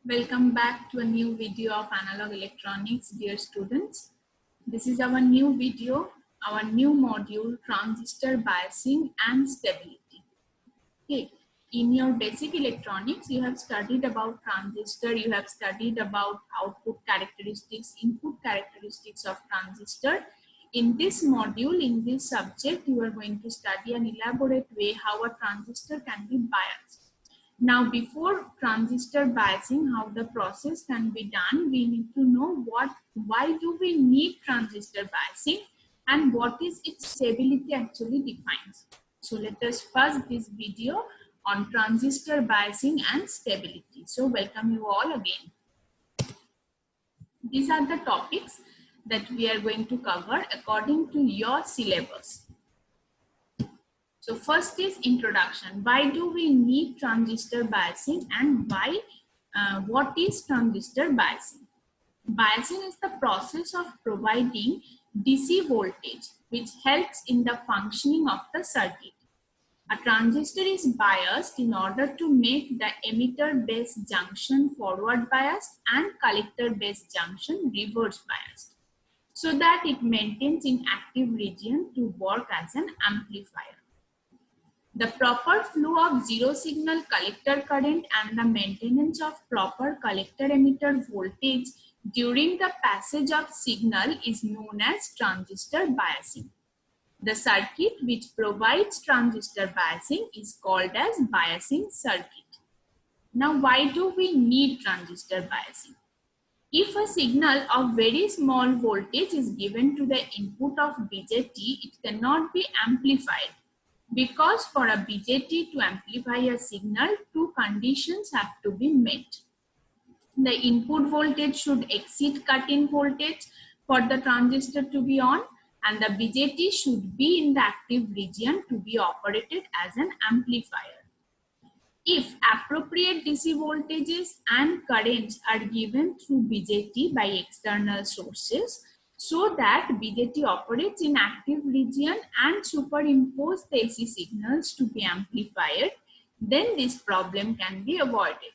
Welcome back to a new video of analog electronics, dear students. This is our new video, our new module, transistor biasing and stability. Okay. In your basic electronics, you have studied about transistor, you have studied about output characteristics, input characteristics of transistor. In this module, in this subject, you are going to study an elaborate way how a transistor can be biased. Now, before transistor biasing, how the process can be done, we need to know why do we need transistor biasing and what is its stability actually defines. So let us first this video on transistor biasing and stability. So welcome you all again. These are the topics that we are going to cover according to your syllabus. So first is introduction. Why do we need transistor biasing and what is transistor biasing? Biasing is the process of providing DC voltage which helps in the functioning of the circuit. A transistor is biased in order to make the emitter base junction forward biased and collector base junction reverse biased, so that it maintains in active region to work as an amplifier. The proper flow of zero signal collector current and the maintenance of proper collector emitter voltage during the passage of signal is known as transistor biasing. The circuit which provides transistor biasing is called as biasing circuit. Now, why do we need transistor biasing? If a signal of very small voltage is given to the input of BJT, it cannot be amplified. Because for a BJT to amplify a signal, two conditions have to be met. The input voltage should exceed cut-in voltage for the transistor to be on, and the BJT should be in the active region to be operated as an amplifier. If appropriate DC voltages and currents are given through BJT by external sources, so that BJT operates in active region and superimpose the AC signals to be amplified, then this problem can be avoided.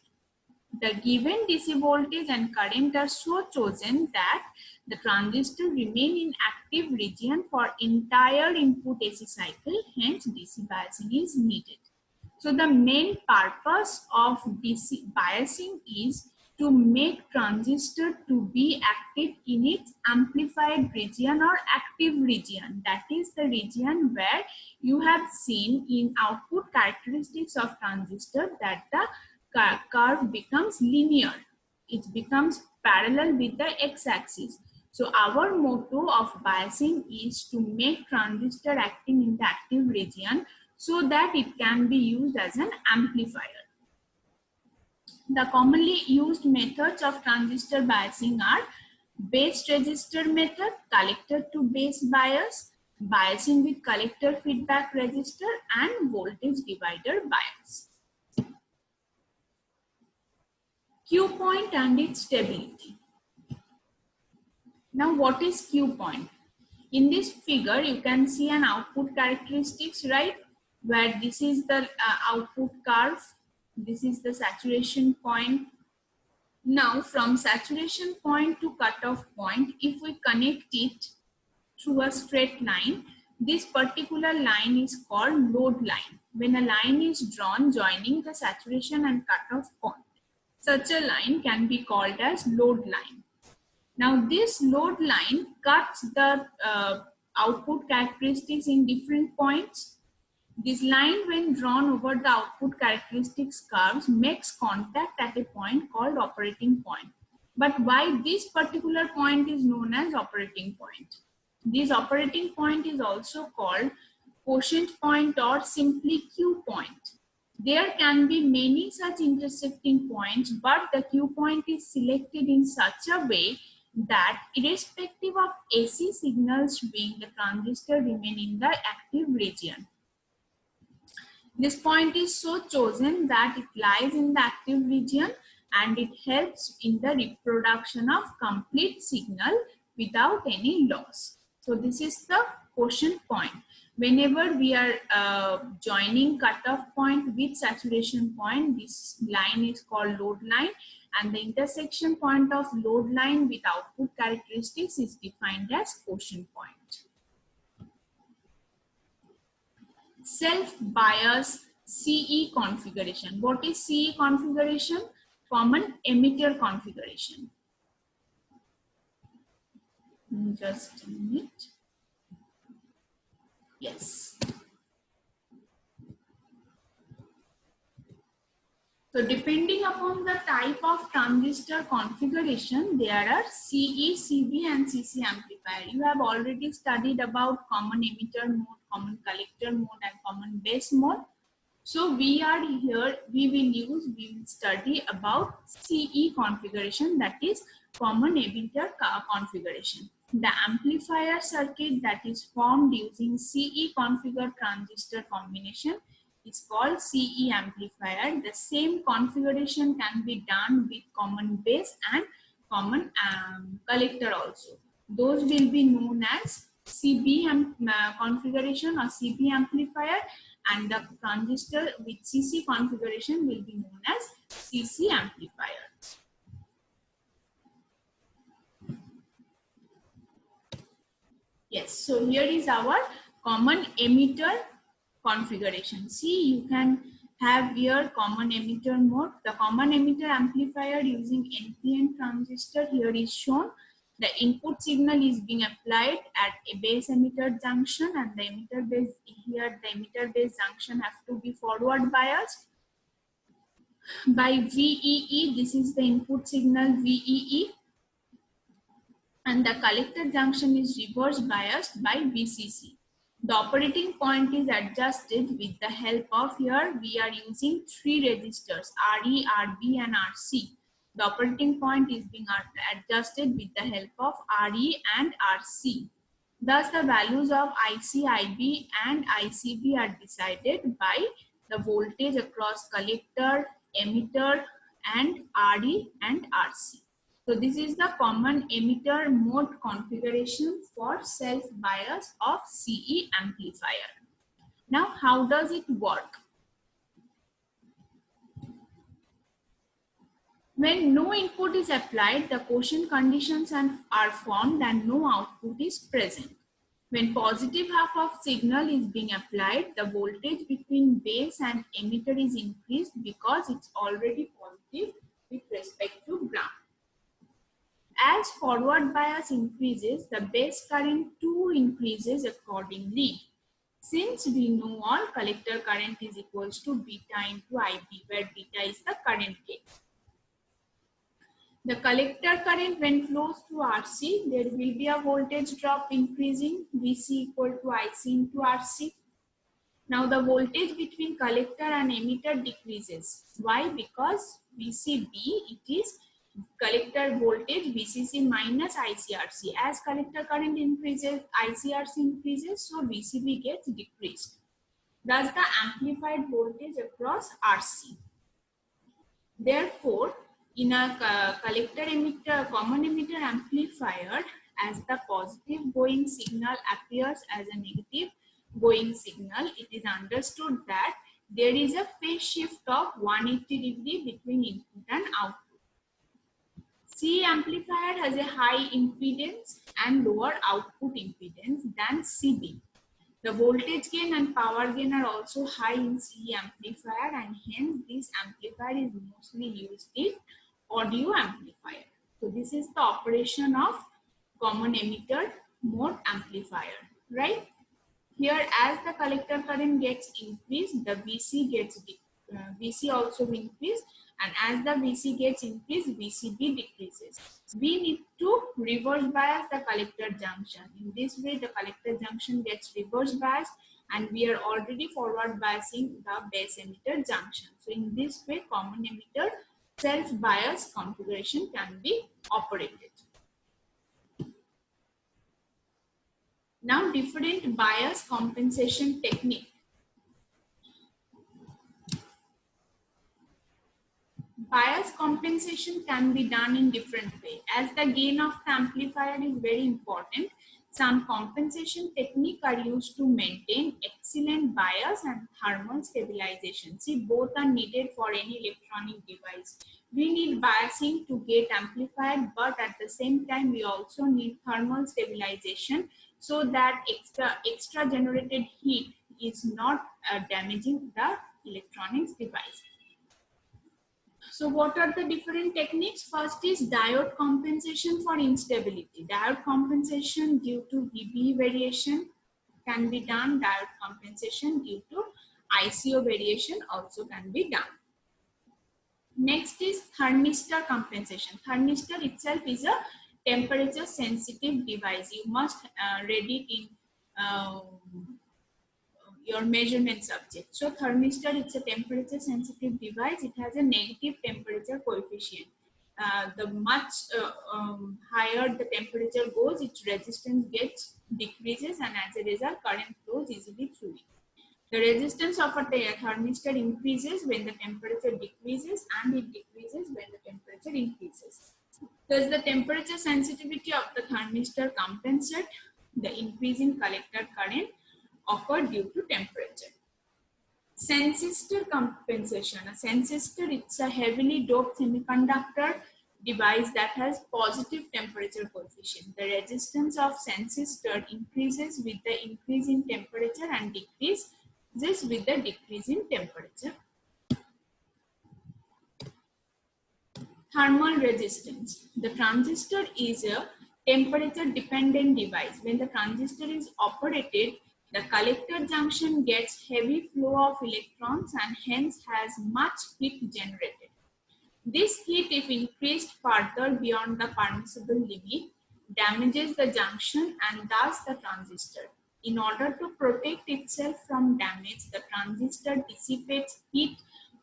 The given DC voltage and current are so chosen that the transistor remain in active region for entire input AC cycle, hence DC biasing is needed. So the main purpose of DC biasing is to make transistor to be active in its amplified region or active region. That is the region where you have seen in output characteristics of transistor that the curve becomes linear. It becomes parallel with the x-axis. So our motto of biasing is to make transistor acting in the active region so that it can be used as an amplifier. The commonly used methods of transistor biasing are base resistor method, collector to base bias, biasing with collector feedback resistor, and voltage divider bias. Q point and its stability. Now, what is Q point? In this figure, you can see an output characteristics, right? Where this is the output curve. This is the saturation point. Now, from saturation point to cutoff point, if we connect it through a straight line, this particular line is called load line. When a line is drawn joining the saturation and cutoff point, such a line can be called as load line. Now, this load line cuts the output characteristics in different points. This line, when drawn over the output characteristics curves, makes contact at a point called operating point. But why this particular point is known as operating point? This operating point is also called quotient point or simply Q point. There can be many such intersecting points, but the Q point is selected in such a way that irrespective of AC signals being, the transistor remain in the active region. This point is so chosen that it lies in the active region and it helps in the reproduction of complete signal without any loss. So this is the quotient point. Whenever we are joining cutoff point with saturation point, this line is called load line, and the intersection point of load line with output characteristics is defined as quotient point. Self-bias CE configuration. What is CE configuration? Common emitter configuration. Just a minute. Yes. So depending upon the type of transistor configuration, there are CE, CB and CC amplifier. You have already studied about common emitter mode, common collector mode and common base mode. So we are here, we will study about CE configuration, that is common emitter configuration. The amplifier circuit that is formed using CE configured transistor combination is called CE amplifier. The same configuration can be done with common base and common collector also. Those will be known as CB configuration or CB amplifier, and the transistor with CC configuration will be known as CC amplifier. Yes, so here is our common emitter configuration. See, you can have here common emitter mode. The common emitter amplifier using NPN transistor here is shown. The input signal is being applied at a base emitter junction, and the emitter base here, the emitter base junction have to be forward biased by VEE. This is the input signal VEE, and the collector junction is reverse biased by VCC. The operating point is adjusted with the help of, here we are using 3 resistors RE, RB and RC. The operating point is being adjusted with the help of RE and RC. Thus the values of IC, IB and ICB are decided by the voltage across collector, emitter and RE and RC. So this is the common emitter mode configuration for self-bias of CE amplifier. Now, how does it work? When no input is applied, the quotient conditions are formed and no output is present. When positive half of signal is being applied, the voltage between base and emitter is increased because it's already positive with respect to ground. As forward bias increases, the base current too increases accordingly. Since we know all, collector current is equals to beta into IB, where beta is the current gain. The collector current when flows through RC, there will be a voltage drop increasing, VC equal to IC into RC. Now the voltage between collector and emitter decreases. Why? Because VCB, it is collector voltage VCC minus ICRC. As collector current increases, ICRC increases, so VCB gets decreased. Thus the amplified voltage across RC. Therefore, in a collector emitter, common emitter amplifier, as the positive going signal appears as a negative going signal, it is understood that there is a phase shift of 180 degree between input and output. CE amplifier has a high impedance and lower output impedance than CB. The voltage gain and power gain are also high in CE amplifier, and hence this amplifier is mostly used in audio amplifier. So this is the operation of common emitter mode amplifier, right? Here, as the collector current gets increased, the VC gets VC also increase, and as the VC gets increased, VCB decreases. We need to reverse bias the collector junction. In this way, the collector junction gets reverse biased, and we are already forward biasing the base emitter junction. So in this way, common emitter self-bias configuration can be operated. Now, different bias compensation technique. Bias compensation can be done in different way. As the gain of the amplifier is very important, Some compensation techniques are used to maintain excellent bias and thermal stabilization. See, both are needed for any electronic device. We need biasing to get amplified, but at the same time, we also need thermal stabilization so that extra generated heat is not damaging the electronics device. So what are the different techniques? First is diode compensation for instability. Diode compensation due to VBE variation can be done. Diode compensation due to ICO variation also can be done. Next is thermistor compensation. Thermistor itself is a temperature sensitive device. You must read it in your measurement subject. So thermistor, it's a temperature sensitive device. It has a negative temperature coefficient. The much higher the temperature goes, its resistance gets decreases, and as a result current flows easily through it. The resistance of a thermistor increases when the temperature decreases, and it decreases when the temperature increases. Thus, the temperature sensitivity of the thermistor compensate the increase in collector current occurred due to temperature. Sensistor compensation. A sensistor, it's a heavily doped semiconductor device that has positive temperature coefficient. The resistance of sensistor increases with the increase in temperature and decreases with the decrease in temperature. Thermal resistance. The transistor is a temperature dependent device. When the transistor is operated, the collector junction gets heavy flow of electrons and hence has much heat generated. This heat, if increased further beyond the permissible limit, damages the junction and thus the transistor. In order to protect itself from damage, the transistor dissipates heat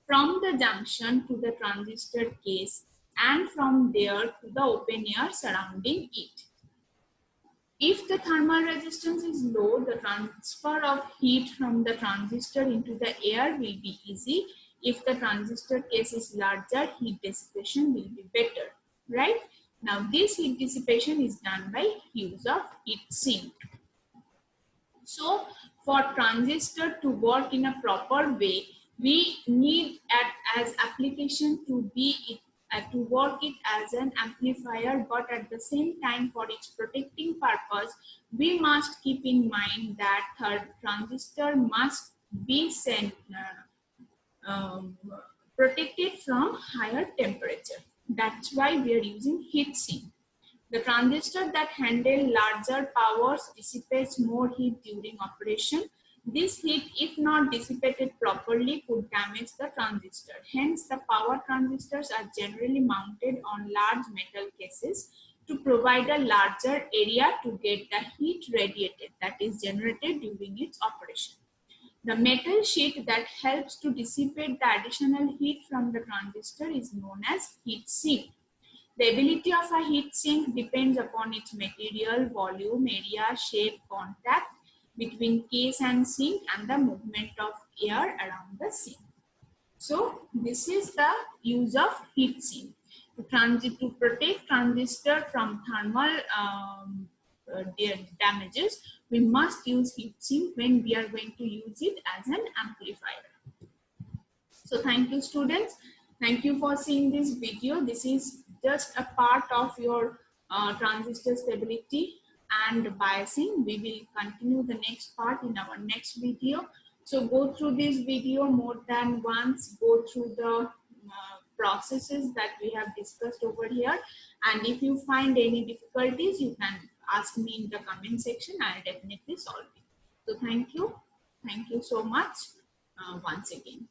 from the junction to the transistor case and from there to the open air surrounding it. If the thermal resistance is low, the transfer of heat from the transistor into the air will be easy. If the transistor case is larger, heat dissipation will be better, right? Now, this heat dissipation is done by use of heat sink. So, for transistor to work in a proper way, we need as application to work it as an amplifier, but at the same time, for its protecting purpose, we must keep in mind that transistor must be protected from higher temperature. That's why we are using heat sink. The transistor that handle larger powers dissipates more heat during operation. This heat, if not dissipated properly, could damage the transistor. Hence, the power transistors are generally mounted on large metal cases to provide a larger area to get the heat radiated, that is generated during its operation. The metal sheet that helps to dissipate the additional heat from the transistor is known as heat sink. The ability of a heat sink depends upon its material, volume, area, shape, contact between case and sink, and the movement of air around the sink. So this is the use of heat sink. To protect transistor from thermal damages, we must use heat sink when we are going to use it as an amplifier. So thank you, students. Thank you for seeing this video. This is just a part of your transistor stability and biasing. We will continue the next part in our next video. So go through this video more than once, go through the processes that we have discussed over here. And if you find any difficulties, you can ask me in the comment section. I'll definitely solve it. So thank you so much once again.